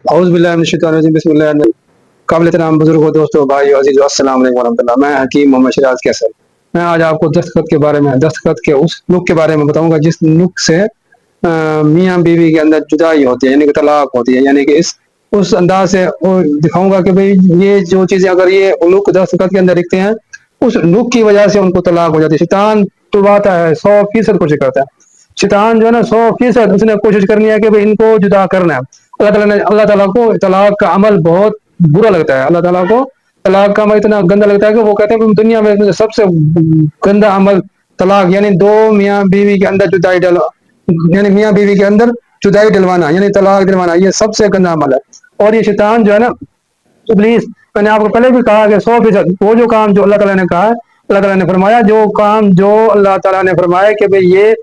اعوذ باللہ من الشیطان الرجیم، بسم اللہ الرحمن الرحیم۔ قابل احترام بزرگوں، دوستوں، بھائی عزیز، السلام علیکم ورحمۃ اللہ۔ میں حکیم محمد شراز کیسر، میں آج آپ کو دستخط کے بارے میں، دستخط کے اس نک کے بارے میں بتاؤں گا جس نک سے میاں بیوی کے اندر جدائی ہوتی ہے، یعنی کہ طلاق ہوتی ہے، یعنی کہ اس انداز سے دکھاؤں گا کہ بھئی یہ جو چیزیں اگر یہ نک دستخط کے اندر لکھتے ہیں، اس نک کی وجہ سے ان کو طلاق ہو جاتی ہے۔ شیطان ٹلواتا ہے، 100% کوشش کرتا ہے شیطان جو ہے نا، 100% اس نے کوشش کرنی ہے کہ بھئی ان کو جدا کرنا ہے۔ اللہ تعالیٰ کو طلاق کا عمل بہت برا لگتا ہے۔ اللہ تعالیٰ کو طلاق کا عمل اتنا گندا لگتا ہے کہ وہ کہتے ہیں کہ دنیا میں سب سے گندا عمل طلاق، یعنی دو میاں بیوی کے اندر جدائی یعنی میاں بیوی کے اندر جدائی ڈلوانا، یعنی طلاق دلوانا، یہ سب سے گندا عمل ہے۔ اور یہ شیطان جو ہے نا، ابلیس، میں نے آپ کو پہلے بھی کہا کہ 100% وہ جو کام جو اللہ تعالیٰ نے کہا ہے، اللہ تعالیٰ نے فرمایا، جو کام جو اللہ تعالیٰ نے فرمایا کہ بھئی یہ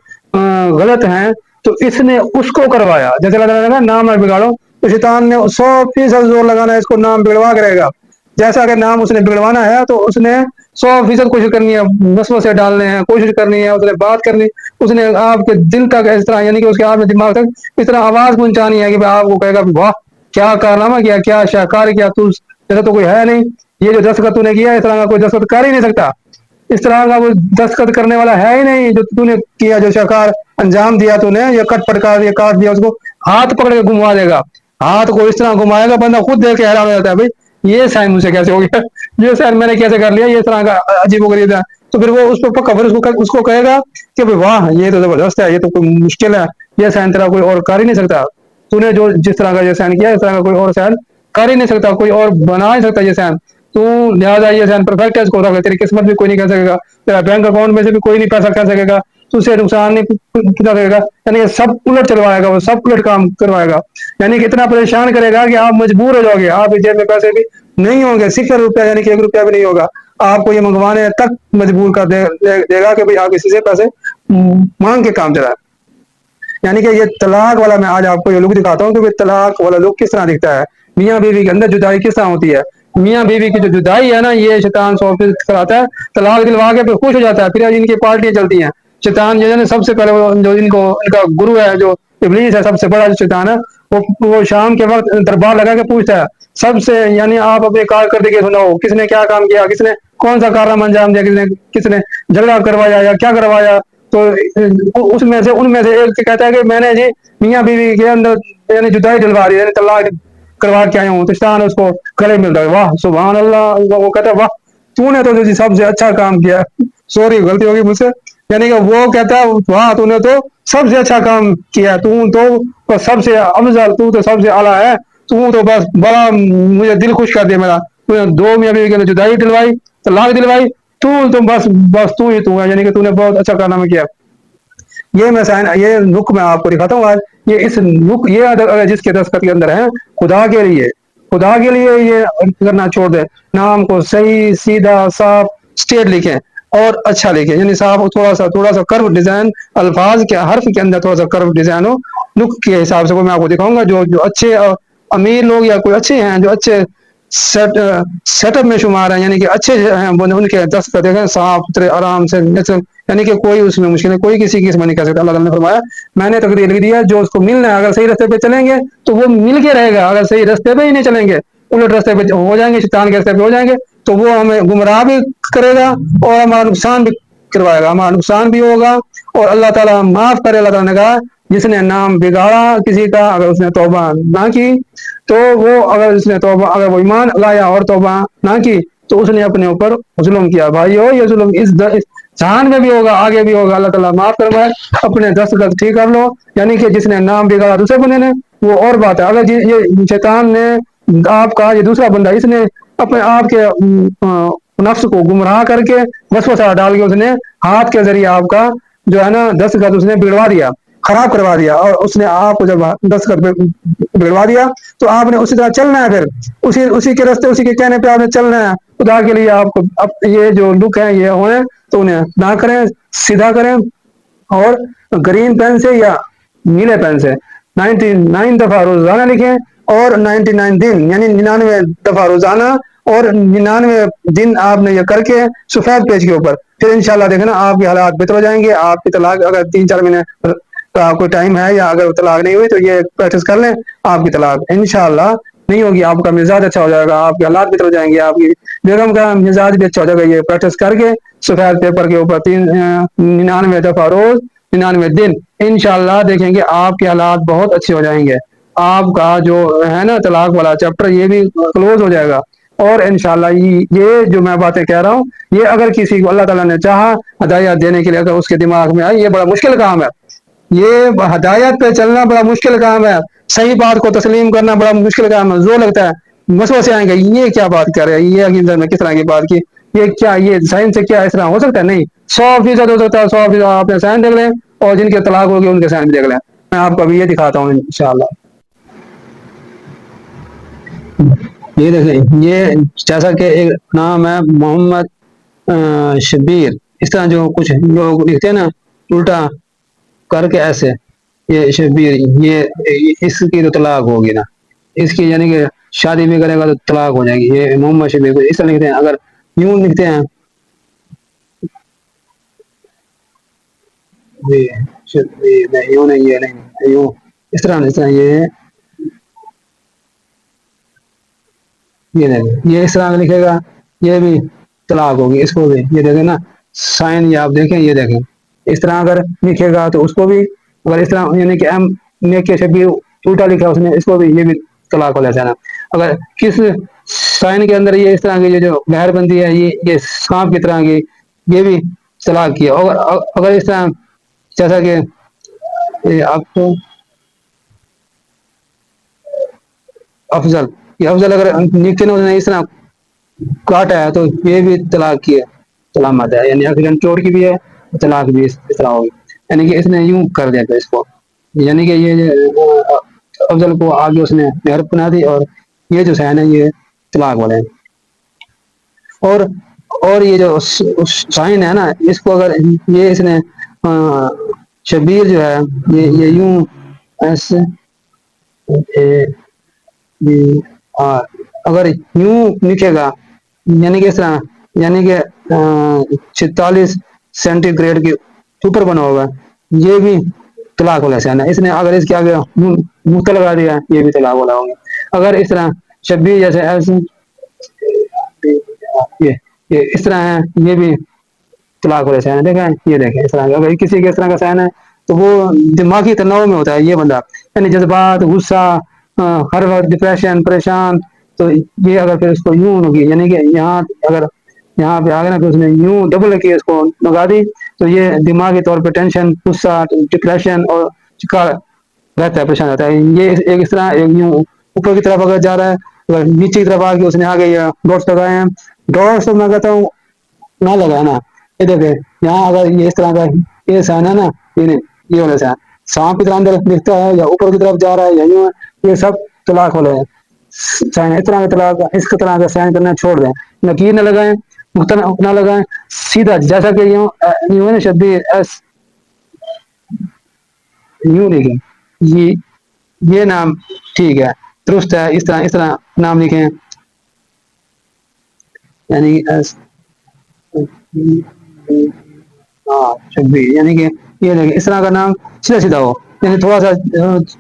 غلط ہیں، تو اس نے اس کو کروایا۔ جیسے اللہ تعالیٰ نے کہا نام نہ بگاڑو، تو شیطان نے 100% زور لگانا ہے اس کو نام بگڑوا کرے گا۔ جیسا اگر نام اس نے بگڑوانا ہے تو اس نے 100% کوشش کرنی ہے، وسوسے ڈالنے ہیں، کوشش کرنی ہے، اس نے بات کرنی، اس نے آپ کے دل تک اس طرح، یعنی کہ اس کے آپ کے دماغ تک اس طرح آواز پہنچانی ہے کہ آپ کو کہے گا واہ کیا کارنامہ کیا، کیا شاہکار کیا، تو ایسا تو کوئی ہے نہیں، یہ جو دستخط تو نے کیا اس طرح کا کوئی دستخط کر ہی نہیں سکتا، اس طرح کا کوئی دستخط کرنے والا ہے ہی نہیں جو تو نے کیا، جو شاہکار انجام دیا تو نے، یہ کٹ پٹکا دیا، کاٹ دیا، اس کو ہاتھ پکڑ کے گھما دے گا، ہاتھ کو اس طرح گھمائے گا، بندہ خود دیکھ کے حیران ہو جاتا ہے، بھائی یہ سائن مجھ سے کیسے ہو گیا، یہ سائن میں نے کیسے کر لیا، یہ اس طرح کا عجیب و غریب ہے۔ تو پھر وہ اس پہ پکا، پھر اس کو کہے گا کہ بھائی واہ یہ تو زبردست ہے، یہ تو کوئی مشکل ہے، یہ سائن تیرا کوئی اور کر ہی نہیں سکتا، تو نے جو جس طرح کا یہ سائن کیا اس طرح کا کوئی اور سائن کر ہی نہیں سکتا، کوئی اور بنا نہیں سکتا یہ سائن، تو لہٰذا یہ سائن پرفیکٹ ہے، اس کو رکھ لے، تیری قسمت بھی کوئی نہیں کر سکے گا، تیرا بینک اکاؤنٹ میں سے بھی کوئی نہیں پیسہ کر سکے گا، تو اسے نقصان نہیں کر سکے گا، یعنی یہ سب الٹ چلوائے گا، وہ سب الٹ کام کروائے گا، یعنی کہ اتنا پریشان کرے گا کہ آپ مجبور ہو جاؤ گے، آپ جیب میں پیسے بھی نہیں ہوں گے، 0 روپیہ، یعنی کہ 1 روپیہ بھی نہیں ہوگا، آپ کو یہ منگوانے تک مجبور کر دے گا کہ بھئی آپ اسی سے پیسے مانگ کے کام چلائیں۔ یعنی کہ یہ طلاق والا، میں آج آپ کو یہ لک دکھاتا ہوں کہ طلاق والا لک کس طرح دکھتا ہے، میاں بیوی کے اندر جدائی کس طرح ہوتی ہے۔ میاں بیوی کی جو جدائی ہے نا، یہ شیطان 100% کراتا ہے، طلاق دلوا کے پھر خوش ہو جاتا ہے، پھر ان کی پارٹیاں چلتی ہیں۔ شیطان جو ہے نا، سب سے پہلے جو ان کا گرو ہے، جو ابلیس ہے، سب سے بڑا جو شیطان ہے، وہ شام کے وقت دربار لگا کے پوچھتا ہے سب سے، یعنی آپ اپنے کارکردگی سناؤ، کس نے کیا کام کیا، کس نے کون سا کارنامہ انجام دیا، کس نے جھگڑا کروایا یا کیا کروایا، تو اس میں سے ان میں سے ایک کہتا ہے کہ میں نے جی میاں بیوی کے اندر یعنی جدائی ڈلوا دی، یعنی طلاق کروا کے آیا ہوں، تو شیطان اس کو گلے ملتا ہے، واہ سبحان اللہ، وہ کہتا ہے واہ تو نے تو جی سب سے اچھا کام کیا، سوری غلطی ہوگی مجھ سے، یعنی کہ وہ کہتا ہے واہ تو نے تو سب سے اچھا کام کیا، تو سب سے افضل، تو سب سے اعلیٰ ہے، تو بس بڑا مجھے دل خوش کر دیا میرا، دو میاں بیوی کے اندر جدائی دلوائی، طلاق دلوائی، تو بس تو ہی تو ہے، یعنی کہ تو نے بہت اچھا کارنامہ کیا۔ یہ میں یہ نک میں آپ کو دکھاتا ہوں آج، یہ اس نک، یہ جس کے دستخط کے اندر ہے، خدا کے لیے یہ کرنا چھوڑ دے، نام کو صحیح سیدھا صاف اسٹیٹ لکھیں اور اچھا لکھیں، یعنی صاف، تھوڑا سا کرو ڈیزائن، الفاظ کے حرف کے اندر تھوڑا سا کرو ڈیزائن ہو، نک کے حساب سے وہ میں آپ کو دکھاؤں گا، جو اچھے امیر لوگ یا کوئی اچھے ہیں، جو اچھے سیٹ اپ میں شمار ہیں، یعنی کہ اچھے ہیں، ان کے دستخط دیکھیں صاف ستھرے، آرام سے، یعنی کہ کوئی اس میں مشکل ہے، کوئی کسی قسم نہیں کر سکتا۔ اللہ تعالیٰ نے فرمایا میں نے تقدیر لکھ دیا، جو اس کو ملنا ہے، اگر صحیح راستے پہ چلیں گے تو وہ مل کے رہے گا، اگر صحیح راستے پہ ہی نہیں چلیں گے، الٹ راستے پہ ہو جائیں گے، شیطان کے راستے پہ ہو جائیں گے، تو وہ ہمیں گمراہ بھی کرے گا اور ہمارا نقصان بھی کروائے گا، ہمارا نقصان بھی ہوگا، اور اللہ تعالیٰ معاف کرے۔ اللہ تعالیٰ نے کہا جس نے نام بگاڑا کسی کا، اگر اس نے توبہ نہ کی تو وہ، اگر وہ ایمان لایا اور توبہ نہ کی تو اس نے اپنے اوپر ظلم کیا۔ بھائیو یہ ظلم اس جہان میں بھی ہوگا، آگے بھی ہوگا، اللہ تعالیٰ معاف فرمائے، اپنے دستخط ٹھیک کر لو، یعنی کہ جس نے نام بگاڑا دوسرے بندے نے، وہ اور بات ہے، اگر یہ شیطان نے آپ کا، یہ دوسرا بندہ، اس نے اپنے آپ کے نفس کو گمراہ کر کے وسوسہ ڈال کے اس نے ہاتھ کے ذریعے آپ کا جو ہے نا دستخط اس نے بگڑوا دیا، خراب کروا دیا، اور اس نے آپ کو جب دستخط بگڑوا دیا تو آپ نے اسی طرح چلنا ہے، پھر اسی کے راستے، اسی کے کہنے پہ آپ نے چلنا ہے۔ خدا کے لیے آپ کو یہ جو لک ہے یہ ہوئے تو انہیں نہ کریں، سیدھا کریں، اور گرین پین سے یا نیلے پین سے 99 دفعہ روزانہ لکھیں، اور 99 دن یعنی 99 دفعہ روزانہ، اور 99 دن آپ نے یہ کر کے سفید پیج کے اوپر، پھر انشاءاللہ دیکھنا آپ کے حالات بہتر ہو جائیں گے۔ آپ کی طلاق اگر 3-4 مہینے کوئی ٹائم ہے یا اگر طلاق نہیں ہوئی تو یہ پریکٹس کر لیں، آپ کی طلاق انشاءاللہ نہیں ہوگی، آپ کا مزاج اچھا ہو جائے گا، آپ کے حالات بہتر ہو جائیں گے، آپ کی بیگم کا مزاج بھی اچھا ہو جائے گا، یہ پریکٹس کر کے سفید پیپر کے اوپر 99 دفعہ روز 99 دن انشاءاللہ دیکھیں گے آپ کے حالات بہت اچھے ہو جائیں گے، آپ کا جو ہے نا طلاق والا چیپٹر یہ بھی کلوز ہو جائے گا، اور انشاءاللہ یہ جو میں باتیں کہہ رہا ہوں یہ اگر کسی کو اللہ تعالیٰ نے چاہا ہدایت دینے کے لیے، اگر اس کے دماغ میں آئی، یہ بڑا مشکل کام ہے، یہ ہدایت پہ چلنا بڑا مشکل کام ہے، صحیح بات کو تسلیم کرنا بڑا مشکل کام ہے، زور لگتا ہے، وسوسے آئیں گے، یہ کیا بات کر رہے ہیں، یہ عقیدت میں کس طرح کی بات کی، یہ کیا، یہ سائنس سے کیا اس طرح ہو سکتا ہے؟ نہیں، 100% ہو سکتا ہے، 100% آپ نے سائن دیکھ لیں، اور جن کے طلاق ہوگی ان کے سائن بھی دیکھ لیں، میں آپ کو ابھی یہ دکھاتا ہوں انشاءاللہ۔ یہ دیکھیں، یہ جیسا کہ ایک نام ہے محمد شبیر، اس طرح جو کچھ لوگ لکھتے ہیں نا الٹا کر کے ایسے، یہ شبیر، یہ اس کی تو طلاق ہوگی نا، اس کی یعنی کہ شادی بھی کرے گا تو طلاق ہو جائے گی، یہ محمد شبیر کو اس طرح لکھتے ہیں، اگر یوں لکھتے ہیں نہیں، یوں نہیں، یہ نہیں، یوں اس طرح نہیں، یہ نہیں، یہ اس طرح لکھے گا، یہ بھی طلاق ہوگی، اس کو بھی یہ دیکھیں نا سائن، یہ آپ دیکھیں، یہ دیکھیں اس طرح اگر لکھے گا تو اس کو بھی، اگر اس طرح یعنی کہ ایم نے کے شبیر الٹا لکھا اس نے، اس کو بھی یہ بھی طلاق ہو جاتا ہے نا، اگر کس سائن کے اندر یہ اس طرح کی جو مہر بندی ہے، یہ سانپ کی طرح کی، یہ بھی طلاق کیا، اور اگر اس طرح جیسا کہ آپ کو افضل، یہ افضل اگر لکھتے نا اس طرح کاٹا ہے تو یہ بھی طلاق کی ہے، علامت ہے، یعنی ایکسیڈنٹ چوٹ کی بھی ہے، طلاق بھی اس طرح ہوگی، یعنی کہ اس نے یوں کر دیا تھا اس کو، یعنی کہ یہ افضل کو آگے اس نے مہر بنا دی، اور یہ جو سائن ہے یہ طلاق والے ہیں، اور یہ جو سائن ہے نا اس کو اگر یہ اس نے شبیر جو ہے یہ یوں ایس اے بی آر اگر یوں لکھے گا، یعنی کہ اس طرح، یعنی کہ 46 سینٹی گریڈ کے اوپر بنا ہوگا، یہ بھی طلاق والا سائن ہے، اس نے اگر اس کے آگے نقطہ لگا دیا یہ بھی طلاق والا ہوگا، اگر اس طرح شبیر جیسے ایسے یہ اس طرح ہے، یہ بھی طلاق والے سائن ہے، دیکھیں، یہ دیکھیں اس طرح اگر کسی کے اس طرح کا سائن ہے تو وہ دماغی تناؤ میں ہوتا ہے یہ بندہ، یعنی جذبات، غصہ، ہر وقت ڈپریشن، پریشان، تو یہ اگر پھر اس کو یوں ہوگی، یعنی کہ یہاں اگر یہاں پہ آگے نا کہ اس نے یوں ڈبل کی اس کو لگا دی تو یہ دماغی طور پہ ٹینشن، غصہ، ڈپریشن اور شکار رہتا ہے، پریشان رہتا ہے، یہ ایک اس طرح یوں اوپر کی طرف اگر جا رہا ہے، اگر نیچے کی طرف آ کے اس نے آگے یہ ڈاٹس لگائے ہیں، ڈاٹس میں کہتا ہوں نہ لگا نا، یہ دیکھیں یہاں اگر یہ اس طرح کا یہ سائن ہے نا، یہ والا سائن سانپ کی طرح اندر دکھتا ہے یا اوپر کی طرف جا رہا ہے یا یوں ہے، یہ سب طلاق والے ہیں سائن، اس طرح کا طلاق، اس طرح کا سائن کرنا چھوڑ دیں، نکیر نہ لگائیں، نقطہ نہ لگائیں، سیدھا جیسا کہ یوں ہے نا شبیر ایس، یوں لکھیں، یہ نام ٹھیک ہے، درست ہے، اس طرح نام لکھیں، یعنی ایس ہاں شبیر، یعنی کہ یہ دیکھیں اس طرح کا نام سیدھا سیدھا ہو، یعنی تھوڑا سا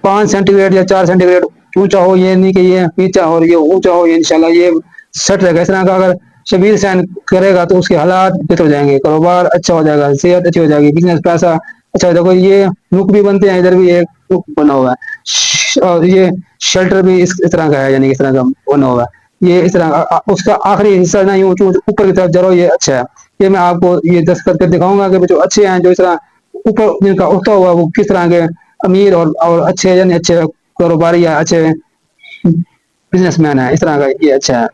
5 سینٹی گریڈ یا 4 سینٹی گریڈ اونچا ہو، یہ نہیں کہ یہ نیچا ہو اور یہ اونچا ہو، انشاءاللہ یہ سیٹ رہے گا، اس طرح کا اگر شبیر سائن کرے گا تو اس کے حالات بہتر ہو جائیں گے، کاروبار اچھا ہو جائے گا، صحت اچھی ہو جائے گی، بزنس پیسہ اچھا ہو جائے گا، یہ رک بھی بنتے ہیں، ادھر بھی ایک رک بنا ہوا ہے، اور یہ شیلٹر بھی اس طرح کا ہے، یعنی اس طرح کا بنا ہوا ہے، یہ اس طرح اس کا آخری حصہ نہ یوں اوپر کی طرف جڑو، یہ اچھا ہے، یہ میں آپ کو یہ دست کر کے دکھاؤں گا کہ جو اچھے ہیں، جو اس طرح اوپر جن کا اٹھتا ہوا وہ کس طرح کے امیر اور اچھے، یعنی اچھے کاروباری یا اچھے بزنس مین ہے، اس طرح کا یہ اچھا ہے۔